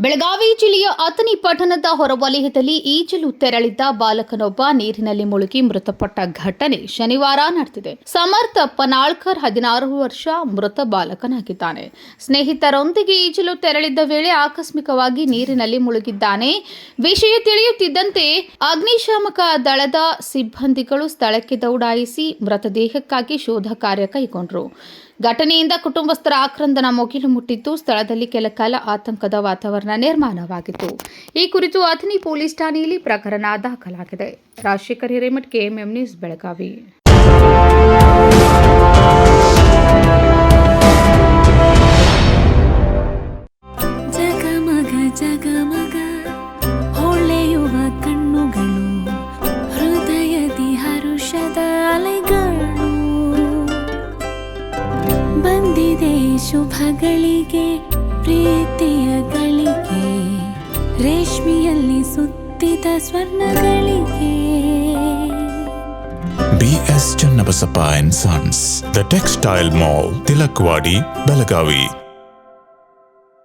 ಬೆಳಗಾವಿ ಜಿಲ್ಲೆಯ ಅಥಣಿ ಪಟ್ಟಣದ ಹೊರವಲಯದಲ್ಲಿ ಈಜಲು ತೆರಳಿದ್ದ ಬಾಲಕನೊಬ್ಬ ನೀರಿನಲ್ಲಿ ಮುಳುಗಿ ಮೃತಪಟ್ಟ ಘಟನೆ ಶನಿವಾರ ನಡೆದಿದೆ. ಸಮರ್ಥ ಪನಾಳ್ಕರ್ 16 ವರ್ಷ ಮೃತ ಬಾಲಕನಾಗಿದ್ದಾನೆ. ಸ್ನೇಹಿತರೊಂದಿಗೆ ಈಜಲು ತೆರಳಿದ್ದ ವೇಳೆ ಆಕಸ್ಮಿಕವಾಗಿ ನೀರಿನಲ್ಲಿ ಮುಳುಗಿದ್ದಾನೆ. ವಿಷಯ ತಿಳಿಯುತ್ತಿದ್ದಂತೆ ಅಗ್ನಿಶಾಮಕ ದಳದ ಸಿಬ್ಬಂದಿಗಳು ಸ್ಥಳಕ್ಕೆ ದೌಡಾಯಿಸಿ ಮೃತದೇಹಕ್ಕಾಗಿ ಶೋಧ ಕಾರ್ಯ ಕೈಗೊಂಡರು. ಘಟನೆಯಿಂದ ಕುಟುಂಬಸ್ಥರ ಆಕ್ರಂದನ ಮುಗಿಲು ಮುಟ್ಟಿದ್ದು, ಸ್ಥಳದಲ್ಲಿ ಕೆಲಕಾಲ ಆತಂಕದ ವಾತಾವರಣ ನಿರ್ಮಾಣವಾಗಿತ್ತು. ಈ ಕುರಿತು ಅಥಣಿ ಪೊಲೀಸ್ ಠಾಣೆಯಲ್ಲಿ ಪ್ರಕರಣ ದಾಖಲಾಗಿದೆ. Rajashekhar Hiremath, KMM news, Belagavi. ಜಗಮಗ ಜಗಮಗ ಹೊಳೆಯುವ ಕಣ್ಣುಗಳು, ಹೃದಯದಿ ಹರುಷದ ಅಲೆಗಳು. ಬಂದಿದೆ ಶುಭಗಳಿಗೆ, ಪ್ರೀತಿಯ ಗಳಿಗೆ, ರೇಷ್ಮೆಯಲ್ಲಿ ಸುತ್ತಿದ ಸ್ವರ್ಣಗಳಿಗೆ. BS Channabasappa and Sons, The Textile Mall, Tilakvadi, Belagavi.